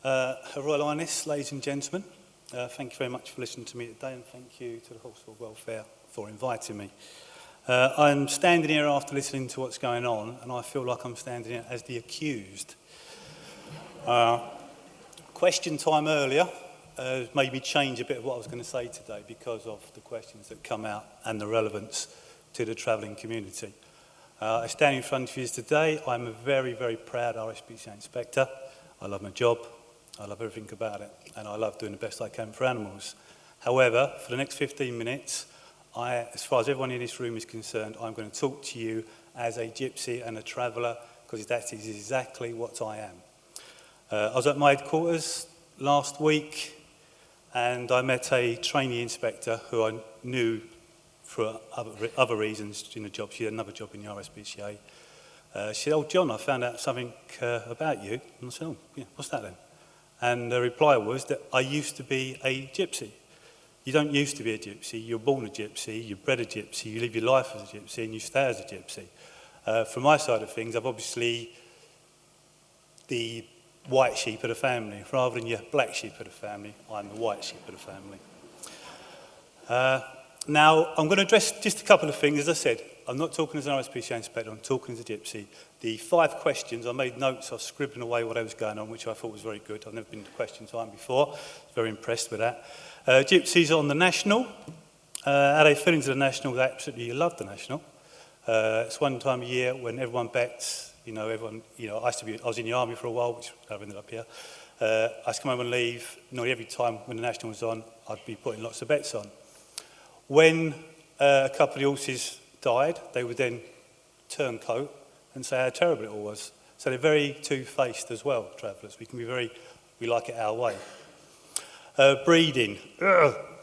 Her Royal Highness, ladies and gentlemen, thank you very much for listening to me today, and thank you to the Horseful Welfare for inviting me. I'm standing here after listening to what's going on, and I feel like I'm standing here as the accused. Question time earlier made me change a bit of what I was going to say today because of the questions that come out and the relevance to the travelling community. I stand in front of you today. I'm a very, very proud RSPCA Inspector. I love my job. I love everything about it, and I love doing the best I can for animals. However, for the next 15 minutes, as far as everyone in this room is concerned, I'm going to talk to you as a gypsy and a traveller, because that is exactly what I am. I was at my headquarters last week, and I met a trainee inspector who I knew for other reasons in the job. She had another job in the RSPCA. She said, "Oh, John, I found out something about you." And I said, "Oh, yeah, what's that then?" And the reply was that I used to be a gypsy. You don't used to be a gypsy. You're born a gypsy, you're bred a gypsy, you live your life as a gypsy, and you stay as a gypsy. From my side of things, I'm obviously the white sheep of the family. Rather than your black sheep of the family, I'm the white sheep of the family. Now, I'm going to address just a couple of things. As I said, I'm not talking as an RSPCA inspector, I'm talking as a gypsy. The 5 questions, I made notes, I was scribbling away what was going on, which I thought was very good. I've never been to question time before. Very impressed with that. Gypsies on the National. How they fit into the National, they absolutely love the National. It's one time a year when everyone bets, I was in the army for a while, which I've ended up here. I used to come home and leave, nearly every time when the National was on, I'd be putting lots of bets on. When a couple of the horses died, they would then turncoat and say how terrible it all was. So they're very two-faced as well, travellers. We like it our way. Breeding,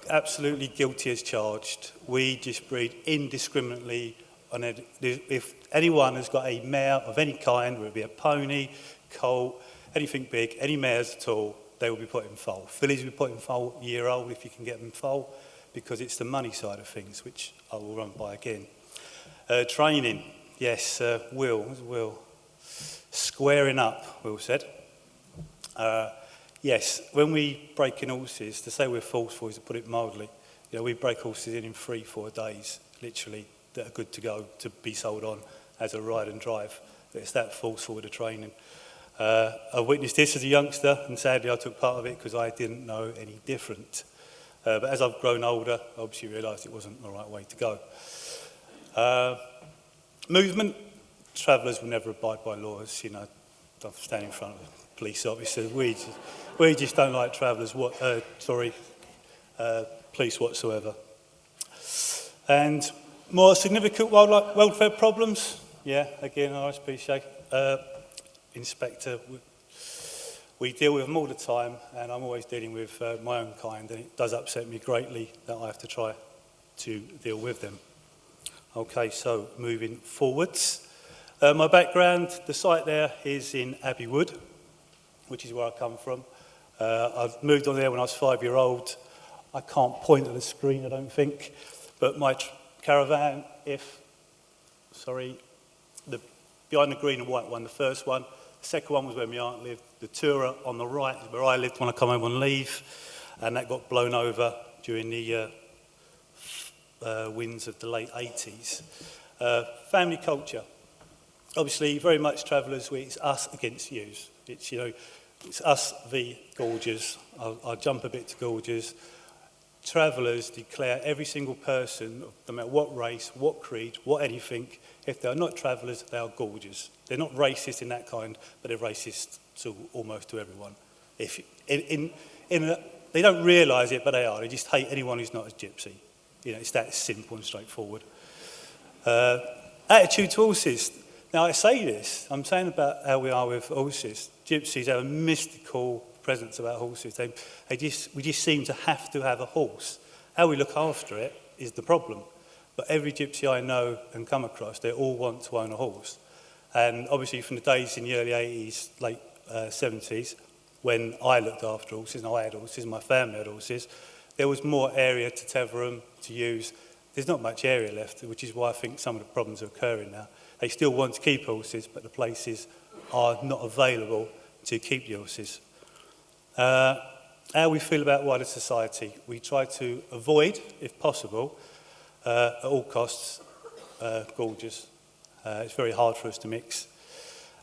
absolutely guilty as charged. We just breed indiscriminately. And if anyone has got a mare of any kind, whether it be a pony, colt, anything big, any mares at all, they will be put in foal. Fillies will be put in foal year-old if you can get them foal, because it's the money side of things, which I will run by again. Training, yes, Will. Squaring up, Will said. Yes, when we break in horses, to say we're forceful is to put it mildly. We break horses in 3-4 days, literally, that are good to go, to be sold on as a ride and drive. It's that forceful with the training. I witnessed this as a youngster, and sadly I took part of it because I didn't know any different. But as I've grown older, I obviously realised it wasn't the right way to go. Movement, travellers will never abide by laws. I'm standing in front of a police officer. We just don't like travellers, police whatsoever. And more significant wildlife welfare problems, yeah, again, RSPCA Inspector, we deal with them all the time, and I'm always dealing with my own kind, and it does upset me greatly that I have to try to deal with them. Okay, so moving forwards. My background, the site there is in Abbey Wood, which is where I come from. I've moved on there when I was 5-year-old. I can't point at the screen, I don't think, but my caravan, behind the green and white one, the first one. The second one was where my aunt lived. The Tourer on the right is where I lived when I come home on leave, and that got blown over during the winds of the late 80s. Family culture. Obviously, very much travellers, it's us against yous. It's us v gorgers. I'll jump a bit to gorgers. Travellers declare every single person, no matter what race, what creed, what anything, if they're not travellers, they are gorgers. They're not racist in that kind, but they're racist to almost to everyone. They don't realise it, but they are. They just hate anyone who's not a gypsy. It's that simple and straightforward. Attitude to horses. Now, I say this, I'm saying about how we are with horses. Gypsies have a mystical presence about horses. We just seem to have a horse. How we look after it is the problem. But every gypsy I know and come across, they all want to own a horse. And obviously from the days in the early 80s, late 70s, when I looked after horses, and I had horses, my family had horses, there was more area to tether them, to use. There's not much area left, which is why I think some of the problems are occurring now. They still want to keep horses, but the places are not available to keep the horses. How we feel about wider society. We try to avoid, if possible, at all costs, gorges. It's very hard for us to mix.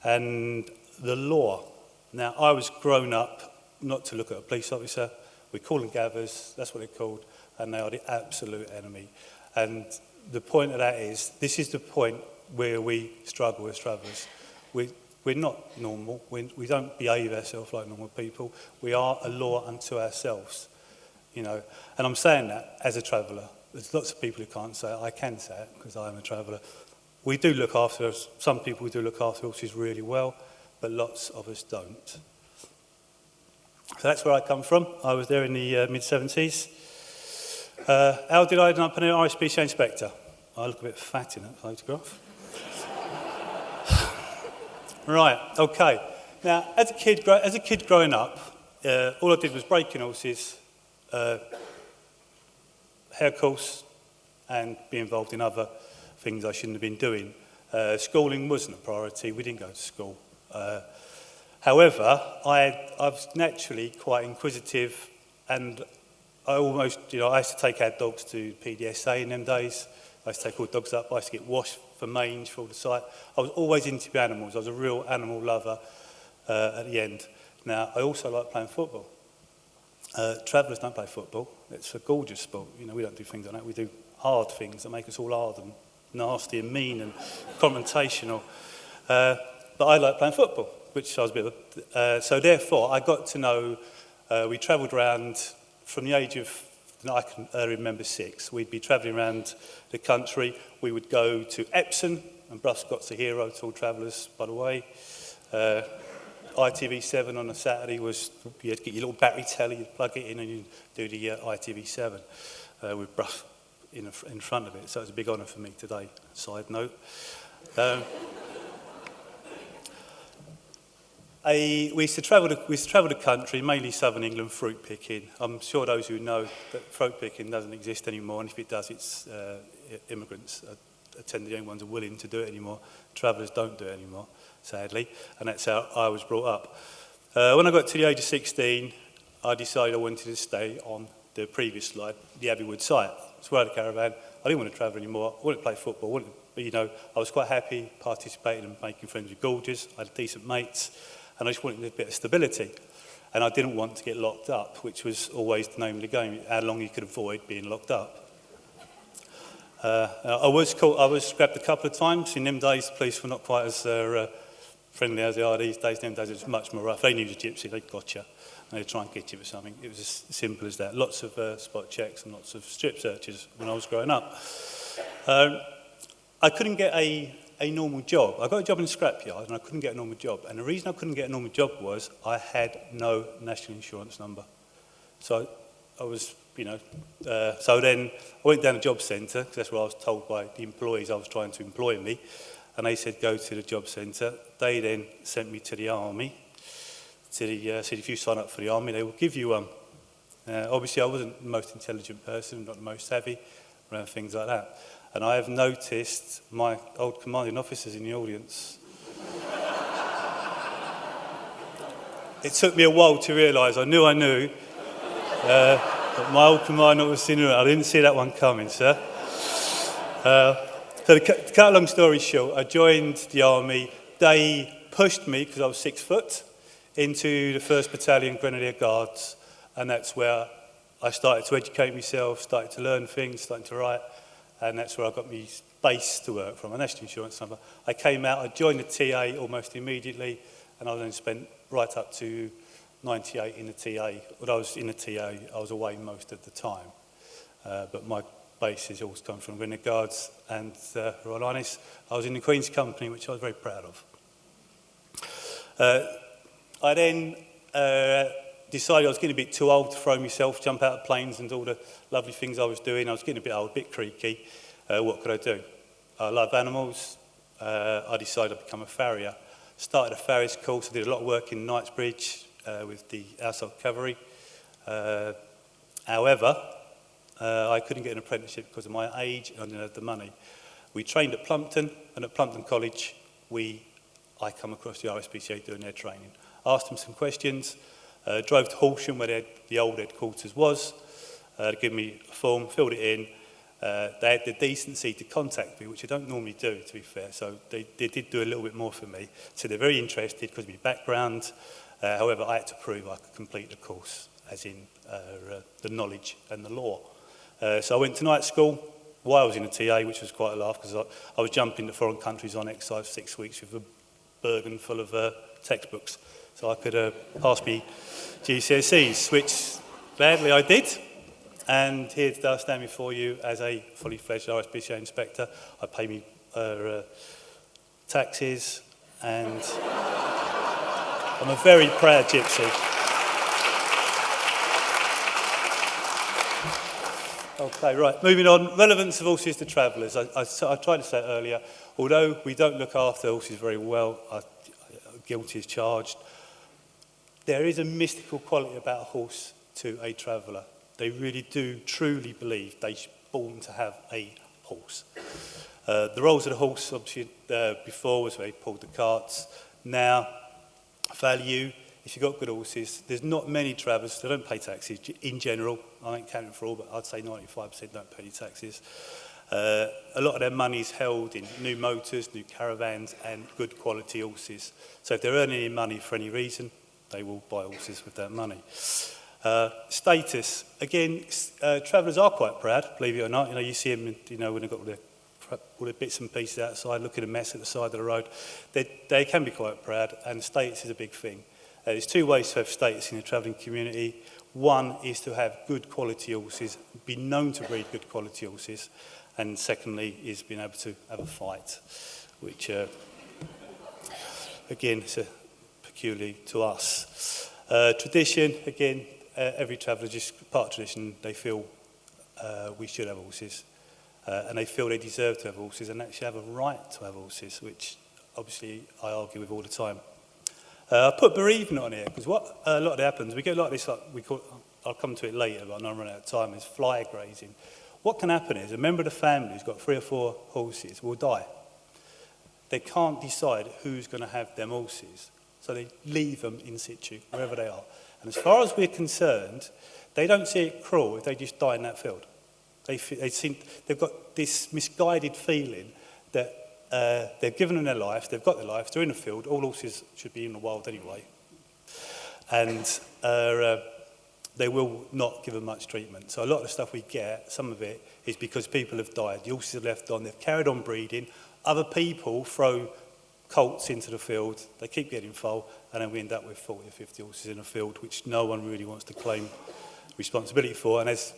And the law. Now, I was grown up not to look at a police officer. We call them gathers, that's what they're called, and they are the absolute enemy. And the point of that is, this is the point where we struggle as travellers. We're not normal. We don't behave ourselves like normal people. We are a law unto ourselves, you know. And I'm saying that as a traveller. There's lots of people who can't say it. I can say it because I am a traveller. We do look after us. Some people do look after horses really well, but lots of us don't. So that's where I come from. I was there in the mid-70s. How did I end up an RSPCA inspector? I look a bit fat in that photograph. Right, okay. Now, as a kid growing up, all I did was breaking horses, hair course, and be involved in other things I shouldn't have been doing. Schooling wasn't a priority. We didn't go to school. However, I was naturally quite inquisitive, and I used to take our dogs to PDSA in them days. I used to take all the dogs up. I used to get washed for mange for all the site. I was always into the animals. I was a real animal lover at the end. Now, I also like playing football. Travellers don't play football. It's a gorgeous sport. You know, we don't do things like that. We do hard things that make us all hard and nasty and mean and confrontational. But I like playing football, which I was a bit of so therefore, I got to know, we travelled around from the age of, I can remember 6. We'd be travelling around the country. We would go to Epsom, and Bruff Scott's a hero to all travellers, by the way. ITV7 on a Saturday was, you had to get your little battery telly, you'd plug it in and you'd do the ITV7 with Bruff in front of it. So it was a big honour for me today, side note. We used to travel the country, mainly southern England, fruit picking. I'm sure those who know that fruit picking doesn't exist anymore, and if it does, it's immigrants tend to the only ones who are willing to do it anymore. Travellers don't do it anymore, sadly, and that's how I was brought up. When I got to the age of 16, I decided I wanted to stay on the previous slide, the Abbeywood site. So I had a caravan. I didn't want to travel anymore. I wanted to play football. I was quite happy participating and making friends with gorges. I had decent mates. And I just wanted a bit of stability. And I didn't want to get locked up, which was always the name of the game, how long you could avoid being locked up. I was grabbed a couple of times. In them days, the police were not quite as friendly as they are these days. In them days, it was much more rough. They knew you was a gypsy, they'd got you. And they'd try and get you for something. It was as simple as that. Lots of spot checks and lots of strip searches when I was growing up. I couldn't get a normal job. I got a job in a scrapyard and I couldn't get a normal job. And the reason I couldn't get a normal job was I had no national insurance number. So I was, so then I went down to the job centre, because that's what I was told by the employees I was trying to employ me. And they said, go to the job centre. They then sent me to the army. Said if you sign up for the army, they will give you one. Obviously, I wasn't the most intelligent person, not the most savvy around things like that. And I have noticed my old commanding officers in the audience. It took me a while to realise. I knew. But my old commanding officer in the audience, I didn't see that one coming, sir. So to cut a long story short, I joined the army. They pushed me, because I was 6 foot, into the 1st Battalion Grenadier Guards. And that's where I started to educate myself, started to learn things, started to write. And that's where I got my base to work from, a national insurance number. I came out, I joined the TA almost immediately, and I then spent right up to 98 in the TA. When I was in the TA, I was away most of the time. But my base has always come from Grenadier Guards, and Royal Highness, I was in the Queen's Company, which I was very proud of. I then decided I was getting a bit too old to throw myself, jump out of planes and all the lovely things I was doing. I was getting a bit old, a bit creaky. What could I do? I love animals. I decided I'd become a farrier. Started a farrier's course. I did a lot of work in Knightsbridge with the household cavalry. However, I couldn't get an apprenticeship because of my age and I didn't have the money. We trained at Plumpton, and at Plumpton College, I come across the RSPCA doing their training. Asked them some questions. Drove to Horsham, where the old headquarters was. They gave me a form, filled it in. They had the decency to contact me, which I don't normally do, to be fair. So they did do a little bit more for me. So they're very interested because of my background. However, I had to prove I could complete the course, as in the knowledge and the law. So I went to night school while I was in the TA, which was quite a laugh because I was jumping to foreign countries on exercise 6 weeks with a burden full of textbooks. So I could pass me GCSEs, which gladly I did. And here today I stand before you as a fully fledged RSPCA inspector. I pay me taxes, and I'm a very proud gypsy. Okay, right, moving on. Relevance of horses to travellers. I tried to say it earlier. Although we don't look after horses very well, guilty is charged, there is a mystical quality about a horse to a traveller. They really do truly believe they're born to have a horse. The roles of the horse, obviously, before was where they pulled the carts. Now, value, if you've got good horses, there's not many travellers that don't pay taxes in general. I ain't counting for all, but I'd say 95% don't pay any taxes. A lot of their money is held in new motors, new caravans, and good quality horses. So if they're earning any money for any reason, they will buy horses with that money. Status. Again, travellers are quite proud, believe it or not. You see them, when they've got all the bits and pieces outside, looking a mess at the side of the road. They can be quite proud, and status is a big thing. There's two ways to have status in the travelling community. One is to have good quality horses, be known to breed good quality horses, and secondly is being able to have a fight, which, again, is peculiar to us. Tradition, again, every traveller, just part of tradition, they feel we should have horses, and they feel they deserve to have horses and actually have a right to have horses, which obviously I argue with all the time. I put bereavement on here because what a lot of happens, we get like this, I'll come to it later, but I'm running out of time, is fly grazing. What can happen is a member of the family who's got 3 or 4 horses will die. They can't decide who's going to have them horses, so they leave them in situ, wherever they are. And as far as we're concerned, they don't see it cruel if they just die in that field. They've got this misguided feeling that they've given them their life, they've got their life, they're in the field, all horses should be in the wild anyway. And they will not give them much treatment. So a lot of the stuff we get, some of it, is because people have died. The horses have left on, they've carried on breeding, other people throw colts into the field, they keep getting foal, and then we end up with 40 or 50 horses in a field, which no one really wants to claim responsibility for. And as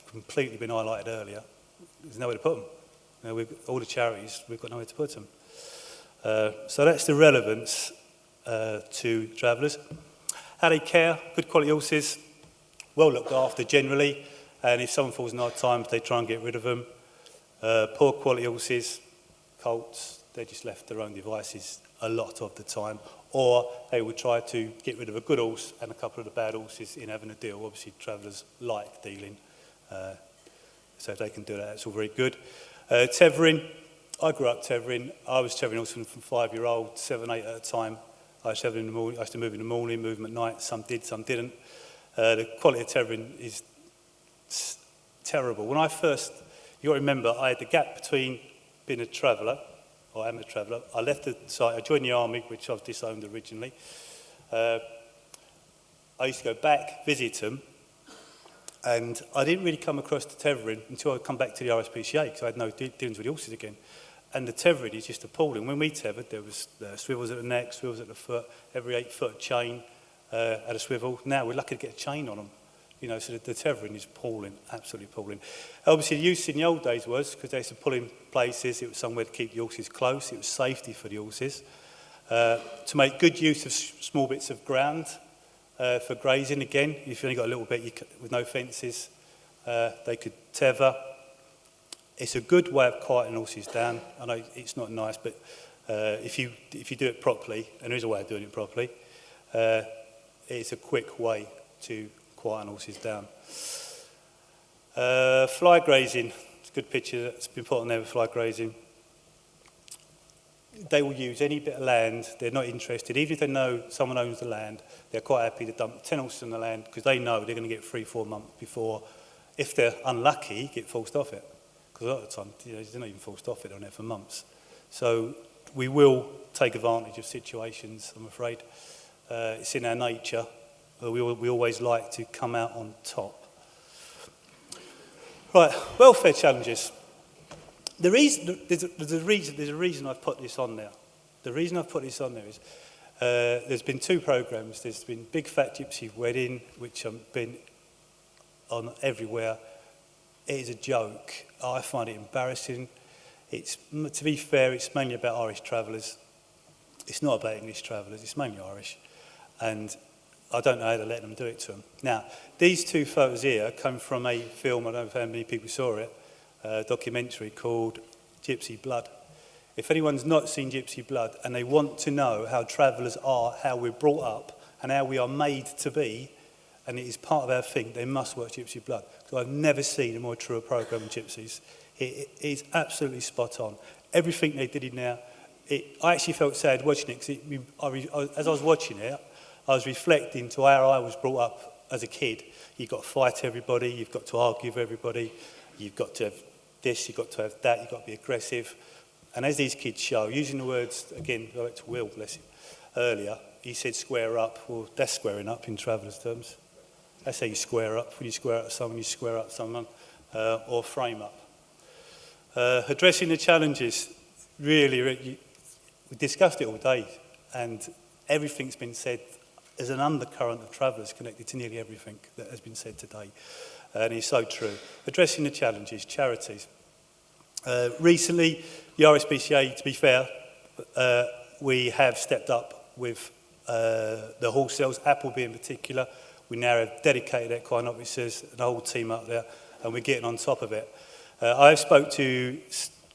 completely been highlighted earlier, there's nowhere to put them. All the charities, we've got nowhere to put them. So that's the relevance to travellers. How they care, good quality horses, well looked after generally, and if someone falls in hard times, they try and get rid of them. Poor quality horses, colts, they're just left to their own devices a lot of the time, or they will try to get rid of a good horse and a couple of the bad horses in having a deal. Obviously, travellers like dealing, so if they can do that, that's all very good. Tethering, I grew up tethering. I was tethering horses from 5-year-old, 7, 8 at a time. I used to move in the morning, move them at night. Some did, some didn't. The quality of tethering is terrible. When I first, you got to remember, I had the gap between being a traveller, or amateur traveller. I left the site, I joined the army, which I was disowned originally. I used to go back, visit them, and I didn't really come across the tethering until I come back to the RSPCA, because I had no dealings with the horses again. And the tethering is just appalling. When we tethered, there was swivels at the neck, swivels at the foot, every 8-foot chain had a swivel. Now we're lucky to get a chain on them. So the tethering is appalling, absolutely appalling. Obviously, the use in the old days was, because they used to pull in places, it was somewhere to keep the horses close, it was safety for the horses. To make good use of small bits of ground for grazing, again, if you've only got a little bit with no fences, they could tether. It's a good way of quieting horses down. I know it's not nice, but if you do it properly, and there is a way of doing it properly, it's a quick way to quieten horses down. Fly grazing. It's a good picture that's been put on there with fly grazing. they will use any bit of land. They're not interested. Even if they know someone owns the land, they're quite happy to dump 10 horses on the land because they know they're going to get 3-4 months before, if they're unlucky, get forced off it. Because a lot of the time, they're not even forced off it, they're on it for months. So we will take advantage of situations, I'm afraid. It's in our nature. We always like to come out on top. Right, welfare challenges. There's a reason I've put this on there. The reason I've put this on there is there's been 2 programmes. There's been Big Fat Gypsy Wedding, which I've been on everywhere. It is a joke. I find it embarrassing. To be fair, it's mainly about Irish travellers. It's not about English travellers. It's mainly Irish. And I don't know how to let them do it to them. Now, these 2 photos here come from a film, I don't know how many people saw it, a documentary called Gypsy Blood. If anyone's not seen Gypsy Blood and they want to know how travellers are, how we're brought up and how we are made to be, and it is part of our thing, they must watch Gypsy Blood. So I've never seen a more true programme of gypsies. It is absolutely spot on. Everything they did in there, I actually felt sad watching it because as I was watching it, I was reflecting to how I was brought up as a kid. You've got to fight everybody, you've got to argue with everybody, you've got to have this, you've got to have that, you've got to be aggressive. And as these kids show, using the words, again, go back to Will, bless him, earlier, he said square up. Well, that's squaring up in travellers' terms. That's how you square up. When you square up someone, you square up someone, or frame up. Addressing the challenges, really, we discussed it all day, and everything's been said. There's an undercurrent of travellers connected to nearly everything that has been said today, and it's so true. Addressing the challenges, charities. Recently, the RSPCA, to be fair, we have stepped up with the horse sales, Appleby in particular. We now have dedicated equine officers, the whole team up there, and we're getting on top of it. I've spoke to,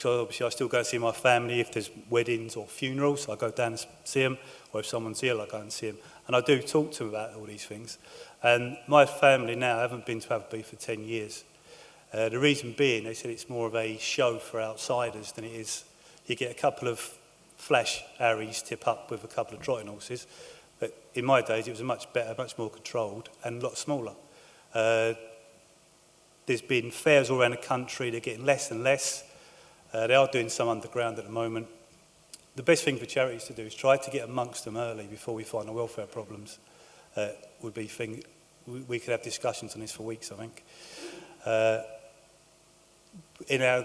obviously I still go and see my family if there's weddings or funerals. I go down and see them, or if someone's ill, I go and see them. And I do talk to them about all these things. And my family now haven't been to Appleby for 10 years. The reason being, they said it's more of a show for outsiders than it is. You get a couple of flash Harrys tip up with a couple of trotting horses. But in my days, it was much better, much more controlled, and a lot smaller. There's been fairs all around the country. They're getting less and less. They are doing some underground at the moment. The best thing for charities to do is try to get amongst them early before we find the welfare problems. Would be thing. We could have discussions on this for weeks, I think. In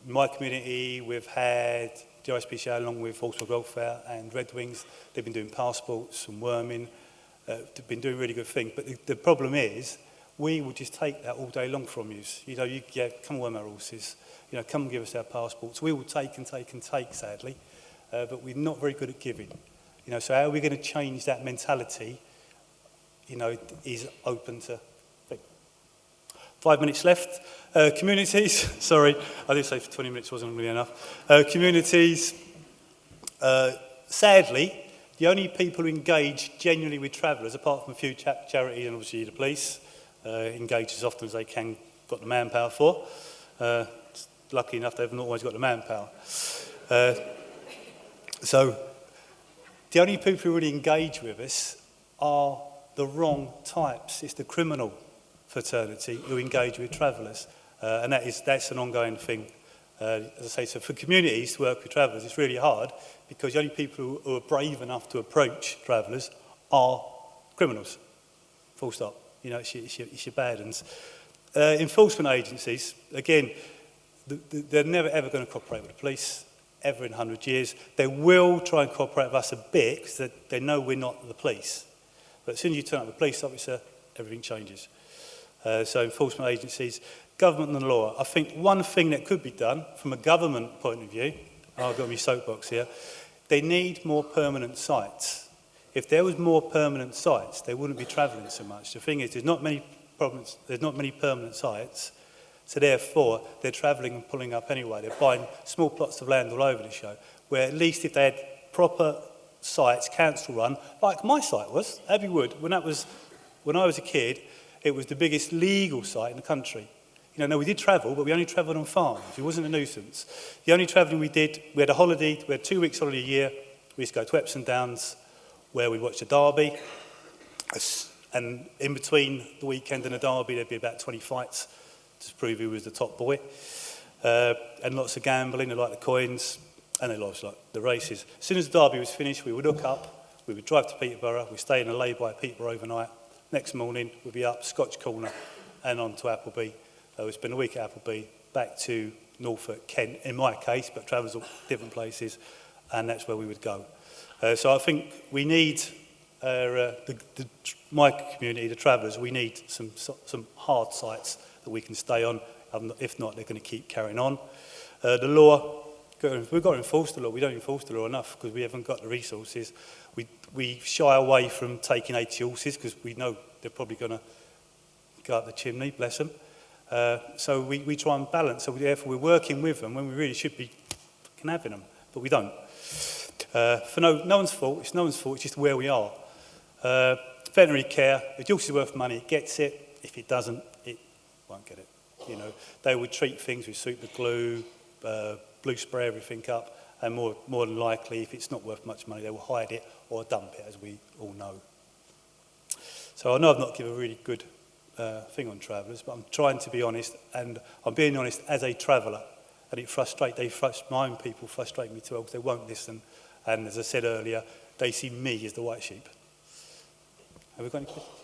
my community, we've had the RSPCA along with Horsewood Welfare and Red Wings. They've been doing passports and worming. They've been doing really good things. But the problem is, we will just take that all day long from you. You know, come worm our horses. You know, come give us our passports. We will take and take and take, sadly. But we're not very good at giving. You know, so how are we going to change that mentality? You know, is open to. 5 minutes left. Communities, sorry, I did say for 20 minutes wasn't really enough. Communities, sadly, the only people who engage genuinely with travellers, apart from a few charities and obviously the police, engage as often as they can, got the manpower for. Lucky enough, they've not always got the manpower. So, the only people who really engage with us are the wrong types. It's the criminal fraternity who engage with travellers, and that's an ongoing thing. As I say, so for communities to work with travellers, it's really hard because the only people who are brave enough to approach travellers are criminals. Full stop. You know, it's your bad uns. Enforcement agencies, again, they're never ever going to cooperate with the police, ever in 100 years. They will try and cooperate with us a bit because they know we're not the police. But as soon as you turn up a police officer, everything changes. So enforcement agencies, government and the law. I think one thing that could be done from a government point of view, I've got my soapbox here, they need more permanent sites. If there was more permanent sites, they wouldn't be travelling so much. The thing is, there's not many permanent sites, so therefore they're travelling and pulling up anyway. They're buying small plots of land all over the show, where at least if they had proper sites, council run, like my site was, Abbey Wood, when I was a kid, it was the biggest legal site in the country. No, we did travel, but we only travelled on farms. It wasn't a nuisance. The only travelling we did, we had a holiday, we had 2 weeks holiday a year. We used to go to Epsom Downs, where we watched a derby. And in between the weekend and the derby, there'd be about 20 fights to prove who was the top boy. And lots of gambling, they liked the coins, and they liked the races. As soon as the derby was finished, we would look up, we would drive to Peterborough, we'd stay in a lay-by at Peterborough overnight. Next morning, we'd be up, Scotch Corner, and on to Appleby. We'd spend a week at Appleby, back to Norfolk, Kent, in my case, but travels all different places, and that's where we would go. So I think we need, my community, the travellers, we need some hard sites that we can stay on. If not, they're going to keep carrying on. The law, we've got to enforce the law. We don't enforce the law enough because we haven't got the resources. We shy away from taking 80 horses because we know they're probably going to go up the chimney, bless them. So we try and balance. So therefore we're working with them when we really should be having them, but we don't. For no one's fault. It's no one's fault. It's just where we are. Veterinary care. If the horse is worth money, it gets it. If it doesn't, it won't get it. They would treat things with super glue, blue spray everything up, and more than likely, if it's not worth much money, they will hide it or dump it, as we all know. So I know I've not given a really good thing on travellers, but I'm trying to be honest, and I'm being honest as a traveller, and my own people frustrate me too well because they won't listen, and as I said earlier, they see me as the white sheep. Have we got any questions?